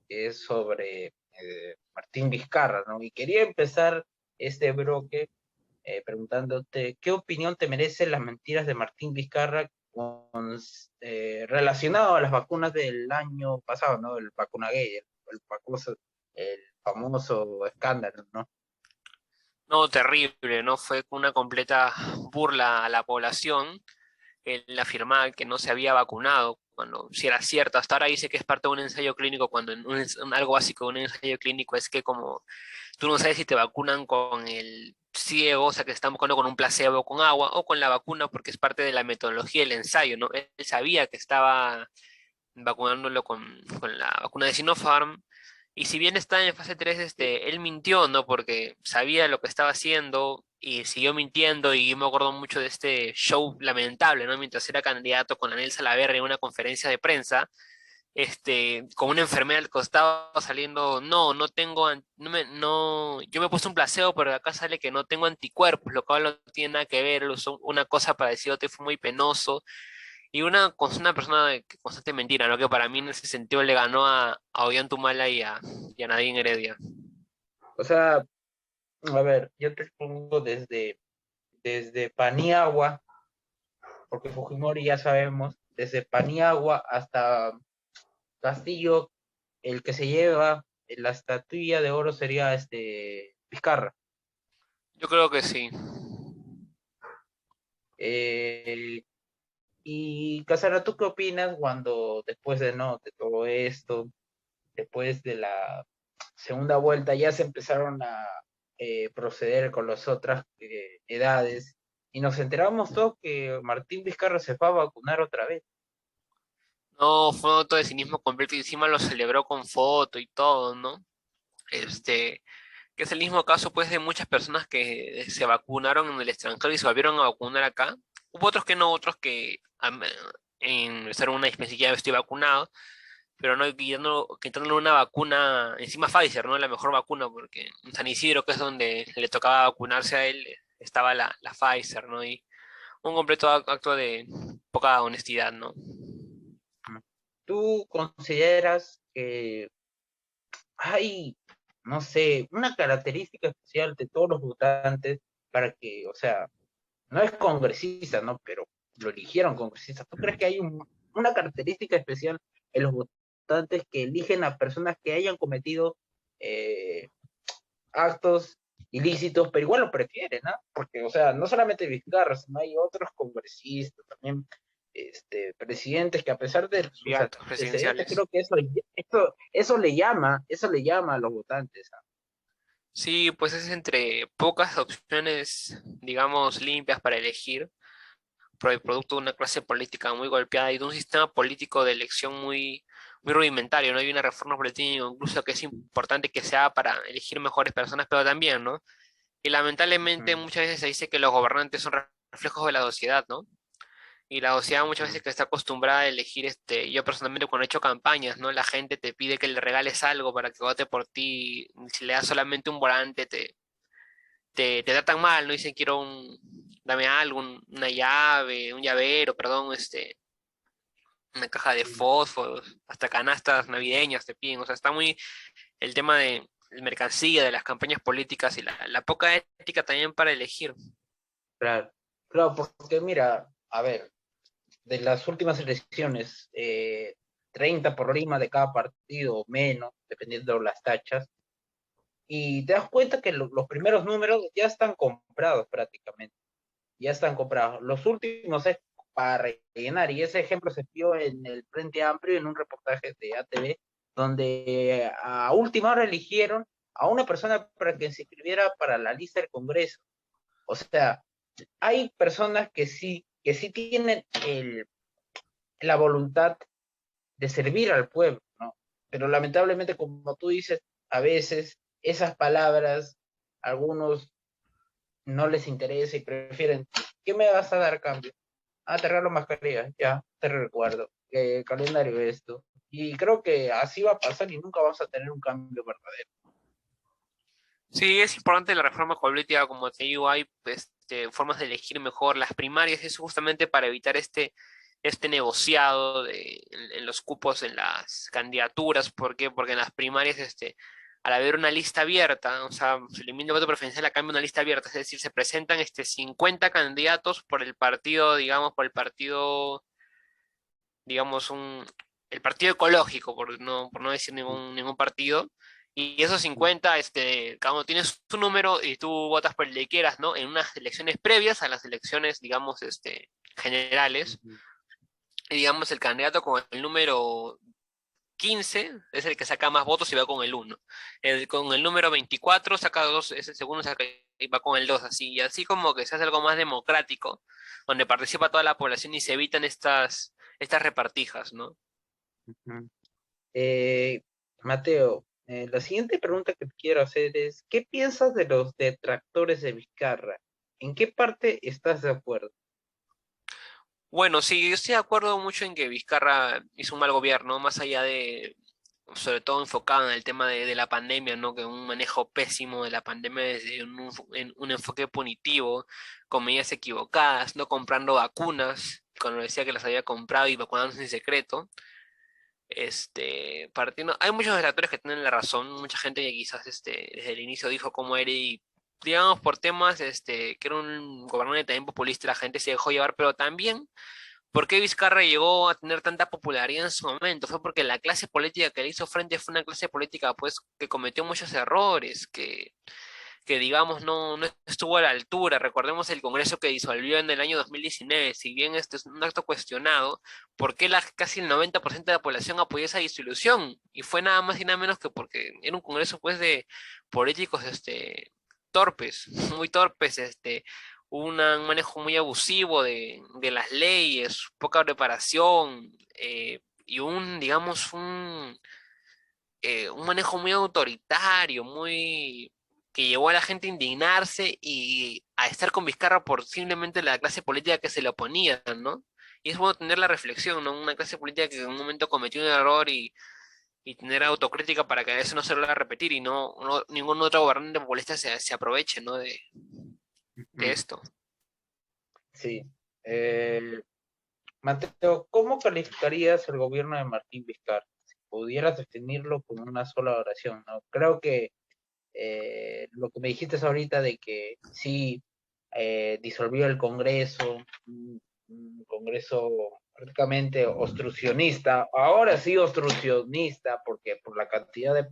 que es sobre Martín Vizcarra, ¿no? Y quería empezar este bloque preguntándote qué opinión te merecen las mentiras de Martín Vizcarra relacionado a las vacunas del año pasado, ¿no? El vacunagate, el famoso escándalo, ¿no? No, terrible, ¿no? Fue una completa burla a la población. Él afirmaba que no se había vacunado, cuando si era cierto. Hasta ahora dice que es parte de un ensayo clínico, cuando algo básico de un ensayo clínico es que como tú no sabes si te vacunan con el ciego, o sea que están buscando con un placebo, con agua, o con la vacuna, porque es parte de la metodología del ensayo, ¿no? Él sabía que estaba vacunándolo con la vacuna de Sinopharm. Y si bien está en fase 3 él mintió, ¿no? Porque sabía lo que estaba haciendo y siguió mintiendo. Y yo me acuerdo mucho de este show lamentable, ¿no? Mientras era candidato con Anel Salaverry en una conferencia de prensa, con una enfermera al costado saliendo, no, no tengo, no, yo me he puesto un placebo, pero de acá sale que no tengo anticuerpos, lo cual no tiene nada que ver, usó una cosa para decir, fue muy penoso. Y una persona que constante mentira, ¿no? Que para mí en ese sentido le ganó a Ollanta y a Nadine Heredia. O sea, a ver, yo te pongo desde Paniagua, porque Fujimori ya sabemos, desde Paniagua hasta Castillo, el que se lleva la estatuilla de oro sería Vizcarra. Yo creo que sí. Eh, y Casara, ¿tú qué opinas cuando después de todo esto, después de la segunda vuelta, ya se empezaron a proceder con las otras edades y nos enteramos todos que Martín Vizcarra se fue a vacunar otra vez? No, fue un acto de cinismo completo y encima lo celebró con foto y todo, ¿no? Que es el mismo caso, pues, de muchas personas que se vacunaron en el extranjero y se volvieron a vacunar acá. Hubo otros que no, otros que ingresaron una dispensa y ya estoy vacunado, pero no quitándole una vacuna, encima Pfizer, ¿no? La mejor vacuna, porque en San Isidro, que es donde le tocaba vacunarse a él, estaba la Pfizer, ¿no? Y un completo acto de poca honestidad, ¿no? ¿Tú consideras que hay, no sé, una característica especial de todos los votantes para que, o sea, no es congresista, ¿no? Pero lo eligieron congresista. ¿Tú crees que hay una característica especial en los votantes que eligen a personas que hayan cometido eh, actos ilícitos, pero igual lo prefieren, ¿no? Porque, o sea, no solamente Vizcarra, sino hay otros congresistas, también presidentes que a pesar de sus Candidatos antecedentes, presidenciales. creo que eso le llama a los votantes, ¿ah? Sí, pues es entre pocas opciones, digamos, limpias para elegir, por el producto de una clase política muy golpeada y de un sistema político de elección muy rudimentario, ¿no? Hay una reforma política incluso que es importante que sea para elegir mejores personas, pero también, ¿no? Y lamentablemente Mm, muchas veces se dice que los gobernantes son reflejos de la sociedad, ¿no? Y la sociedad muchas mm. veces que está acostumbrada a elegir, yo personalmente cuando he hecho campañas, ¿no? La gente te pide que le regales algo para que vote por ti, si le das solamente un volante te tratan mal, ¿no? Dicen quiero dame algo, una llave, un llavero, perdón, una caja de Sí, fósforos, hasta canastas navideñas te piden, o sea, está muy el tema de mercancía, de las campañas políticas y la poca ética también para elegir. claro, claro, porque mira, a ver, de las últimas elecciones, 30 por Lima de cada partido o menos, dependiendo de las tachas, y te das cuenta que los primeros números ya están comprados prácticamente, ya están comprados. Los últimos es para rellenar, y ese ejemplo se vio en el Frente Amplio en un reportaje de ATV, donde a última hora eligieron a una persona para que se inscribiera para la lista del Congreso. O sea, hay personas que sí tienen la voluntad de servir al pueblo, ¿no? Pero lamentablemente, como tú dices, a veces esas palabras, a algunos no les interesa y prefieren, ¿qué me vas a dar a cambio? Ah, te regalo mascarilla, ya, te recuerdo, calendario esto. Y creo que así va a pasar y nunca vamos a tener un cambio verdadero. Sí, es importante la reforma política, como te digo, hay formas de elegir mejor las primarias, es justamente para evitar este negociado en los cupos en las candidaturas. ¿Por qué? Porque en las primarias, al haber una lista abierta, o sea, se elimina el voto preferencial a cambio de una lista abierta, es decir, se presentan 50 candidatos por el partido, digamos, digamos, el partido ecológico, por no decir ningún partido, y esos 50, cada uno tiene su número y tú votas por el que quieras, ¿no? En unas elecciones previas a las elecciones, digamos, generales, y digamos, el candidato con el número 15 es el que saca más votos y va con el uno. Con el número 24 saca dos, ese segundo saca y va con el 2 así. Y así como que se hace algo más democrático, donde participa toda la población y se evitan estas repartijas, ¿no? Ujú. Eh, Mateo, la siguiente pregunta que te quiero hacer es, ¿qué piensas de los detractores de Vizcarra? ¿En qué parte estás de acuerdo? Bueno, sí, yo estoy de acuerdo mucho en que Vizcarra hizo un mal gobierno, más allá de, sobre todo enfocado en el tema de la pandemia, ¿no? Que un manejo pésimo de la pandemia desde en un enfoque punitivo, con medidas equivocadas, no comprando vacunas, cuando decía que las había comprado y vacunándose en secreto. Partiendo, hay muchos detractores que tienen la razón, mucha gente que quizás desde el inicio dijo cómo era y digamos por temas que era un gobernante también populista, la gente se dejó llevar, pero también ¿por qué Vizcarra llegó a tener tanta popularidad en su momento? Fue porque la clase política que le hizo frente fue una clase política pues que cometió muchos errores, que digamos no estuvo a la altura. Recordemos el Congreso que disolvió en el año 2019. Si bien este es un acto cuestionado, ¿por qué casi el 90% de la población apoyó esa disolución? Y fue nada más y nada menos que porque era un Congreso pues de políticos torpes, muy torpes, un manejo muy abusivo de las leyes, poca preparación, y digamos, un manejo muy autoritario, muy que llevó a la gente a indignarse y a estar con Vizcarra por simplemente la clase política que se le oponía, ¿no? Y es bueno tener la reflexión, ¿no? Una clase política que en un momento cometió un error y tener autocrítica para que eso no se vuelva a repetir y ningún otro gobernante populista se aproveche, ¿no? De Ujú. esto. Sí. Eh, Mateo, ¿cómo calificarías el gobierno de Martín Vizcarra? Si pudieras definirlo con una sola oración, ¿no? Creo que lo que me dijiste ahorita de que sí disolvió el Congreso, un Congreso prácticamente obstruccionista, ahora sí obstruccionista, porque por la cantidad de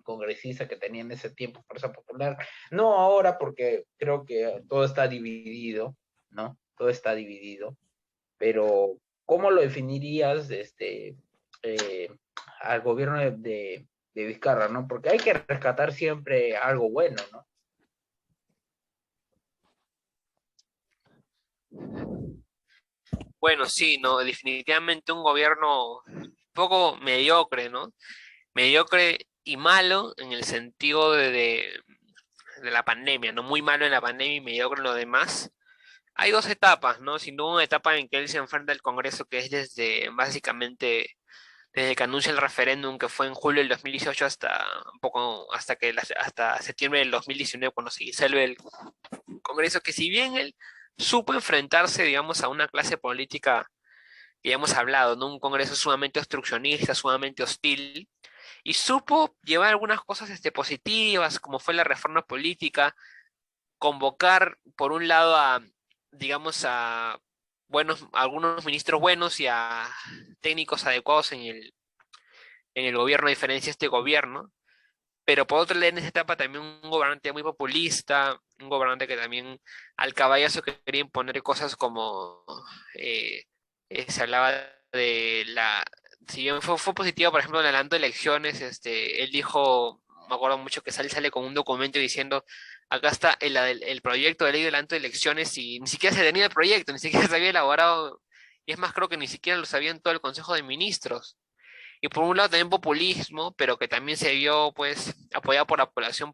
congresistas que tenía en ese tiempo Fuerza Popular, no ahora porque creo que todo está dividido, ¿no? Todo está dividido, pero ¿cómo lo definirías eh, al gobierno de Vizcarra, ¿no? Porque hay que rescatar siempre algo bueno, ¿no? Bueno, sí, no, definitivamente un gobierno un poco mediocre, ¿no? Mediocre y malo en el sentido de la pandemia, ¿no? Muy malo en la pandemia y mediocre en lo demás. Hay dos etapas, ¿no? Sin duda una etapa en que él se enfrenta al Congreso, que es básicamente, desde que anuncia el referéndum, que fue en julio del 2018 hasta un poco, hasta septiembre del 2019, cuando se disuelve el Congreso, que si bien él supo enfrentarse, digamos, a una clase política que ya hemos hablado, ¿no? Un Congreso sumamente obstruccionista, sumamente hostil, y supo llevar algunas cosas positivas, como fue la reforma política, convocar, por un lado, digamos, a algunos ministros buenos y a técnicos adecuados en el gobierno, a diferencia de este gobierno, pero por otro lado, en esa etapa también un gobernante muy populista, un gobernante que también al caballazo quería imponer cosas como eh, se hablaba de si bien fue positivo, por ejemplo, en el adelanto de elecciones, él dijo, me acuerdo mucho que sale con un documento diciendo, acá está el proyecto de ley de adelanto de elecciones y ni siquiera se tenía el proyecto, ni siquiera se había elaborado, y es más, creo que ni siquiera lo sabía en todo el Consejo de Ministros. Y por un lado también populismo, pero que también se vio pues apoyado por la población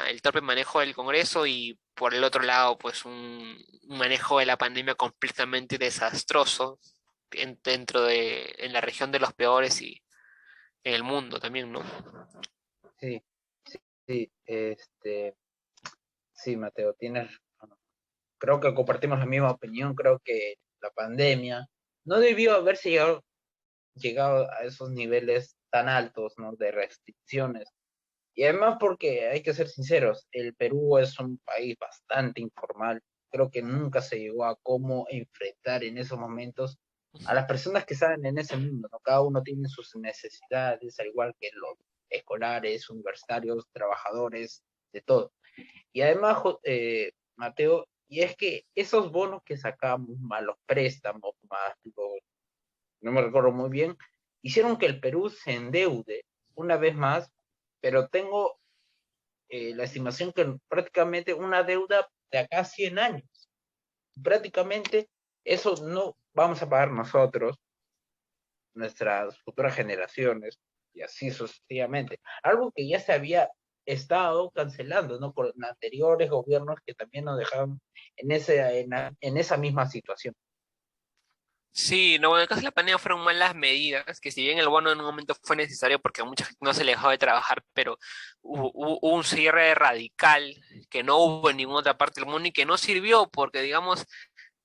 el torpe manejo del Congreso y por el otro lado pues un manejo de la pandemia completamente desastroso en la región de los peores y en el mundo también, ¿no? Sí, sí, sí, Mateo, tienes, creo que compartimos la misma opinión, creo que la pandemia, no debió haberse llegado a esos niveles tan altos, ¿no? De restricciones. Y además porque hay que ser sinceros, el Perú es un país bastante informal. Creo que nunca se llegó a cómo enfrentar en esos momentos a las personas que están en ese mundo, ¿no? Cada uno tiene sus necesidades, al igual que los escolares, universitarios, trabajadores, de todo. Y además, Mateo, y es que esos bonos que sacamos, más los préstamos, más los, no me recuerdo muy bien, hicieron que el Perú se endeude una vez más, pero tengo la estimación que prácticamente una deuda de acá a 100 años. Prácticamente eso no vamos a pagar nosotros, nuestras futuras generaciones, y así sucesivamente. Algo que ya se había estado cancelando, ¿no? Por anteriores gobiernos que también nos dejaron en esa misma situación. Sí, no, bueno, en el caso de la pandemia fueron malas medidas, que si bien el bono en un momento fue necesario porque a mucha gente no se le dejó de trabajar, pero hubo un cierre radical que no hubo en ninguna otra parte del mundo y que no sirvió porque, digamos,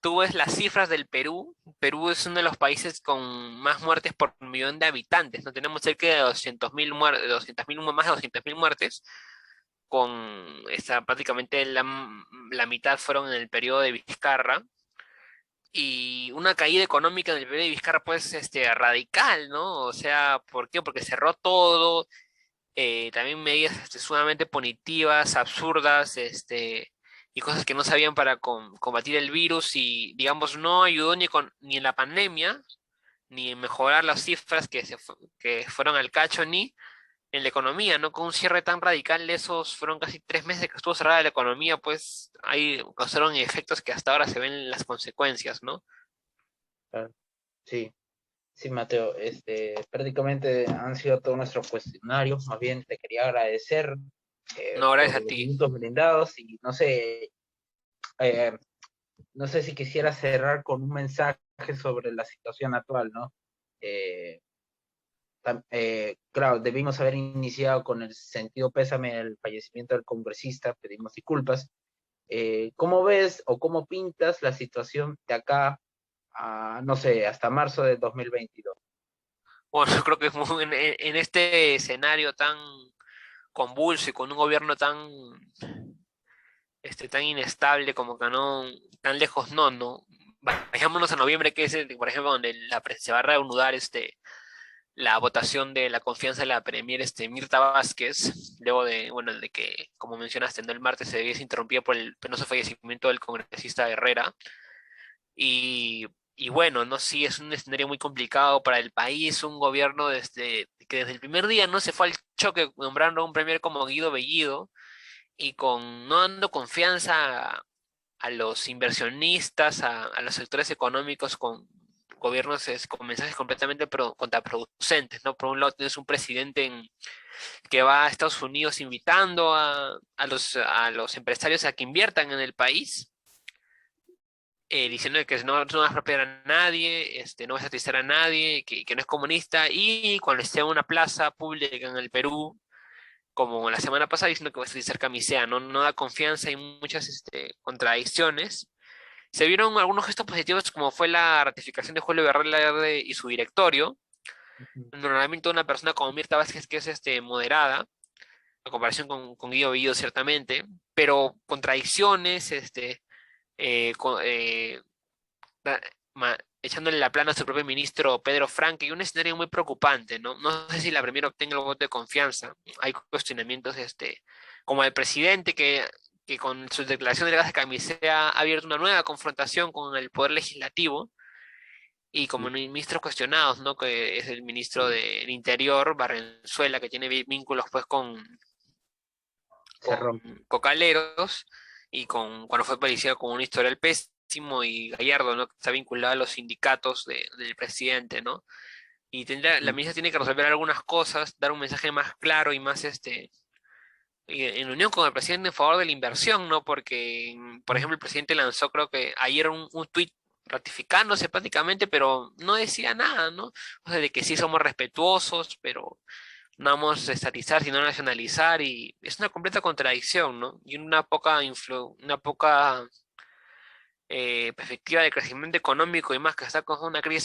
tú ves las cifras del Perú. Perú es uno de los países con más muertes por millón de habitantes, ¿no? Tenemos cerca de 200.000 muertes, 200.000, más de 200.000 muertes, con prácticamente la mitad fueron en el periodo de Vizcarra, y una caída económica en el periodo de Vizcarra, pues, radical, ¿no? O sea, ¿por qué? Porque cerró todo, también medidas sumamente punitivas, absurdas, y cosas que no sabían para combatir el virus y, digamos, no ayudó ni en la pandemia, ni en mejorar las cifras que fueron al cacho, ni en la economía, ¿no? Con un cierre tan radical, esos fueron casi 3 meses que estuvo cerrada la economía, pues ahí causaron efectos que hasta ahora se ven las consecuencias, ¿no? Claro. Sí, sí, Mateo, prácticamente han sido todos nuestros cuestionarios. Más bien te quería agradecer No, gracias por a los ti. minutos brindados y eh, no sé si quisiera cerrar con un mensaje sobre la situación actual, ¿no? Eh, claro, debimos haber iniciado con el sentido pésame del fallecimiento del congresista, pedimos disculpas. ¿Cómo ves o cómo pintas la situación de acá a, no sé, hasta marzo de 2022? Bueno, yo creo que en este escenario tan convulso y con un gobierno tan inestable como que no, tan lejos no. Vayámonos a noviembre, que es, por ejemplo, donde se va a reanudar la votación de la confianza de la Premier, Mirta Vázquez, luego de, bueno, de que, como mencionaste, ¿no? El martes se viese interrumpido por el penoso fallecimiento del congresista Herrera. Y bueno, no, sí, es un escenario muy complicado para el país, un gobierno que desde el primer día no se fue al choque nombrando a un premier como Guido Bellido y no dando confianza a los inversionistas, a los sectores económicos con gobiernos con mensajes completamente contraproducentes, ¿no? Por un lado tienes un presidente que va a Estados Unidos invitando a los empresarios a que inviertan en el país, diciendo que no va a expropiar a nadie, no va a satisfacer a nadie, que no es comunista, y cuando esté en una plaza pública en el Perú, como la semana pasada, diciendo que va a satisfacer camisea, no da confianza y muchas contradicciones. Se vieron algunos gestos positivos, como fue la ratificación de Julio Velarde y su directorio, normalmente una persona como Mirta Vázquez, que es moderada, a comparación con Guido Bellido, ciertamente, pero contradicciones, con, da- echándole la plana a su propio ministro Pedro Franque, y un escenario muy preocupante, ¿no? No sé si la primera obtenga el voto de confianza. Hay cuestionamientos, como el presidente que con su declaración de gas de camisea ha abierto una nueva confrontación con el poder legislativo, y como ministros cuestionados, ¿no? Que es el ministro del Interior, Barrenzuela, que tiene vínculos pues Se con rompe. Cocaleros y cuando fue policía con un historial pésimo, y Gallardo, ¿no? Que está vinculado a los sindicatos del presidente, ¿no? Y la ministra tiene que resolver algunas cosas, dar un mensaje más claro y más en unión con el presidente en favor de la inversión, ¿no? Porque, por ejemplo, el presidente lanzó, creo que ayer, un tuit ratificándose prácticamente, pero no decía nada, ¿no? O sea, de que sí somos respetuosos, pero no vamos a estatizar, sino nacionalizar, y es una completa contradicción, ¿no? Y una poca perspectiva de crecimiento económico y más que está con una crisis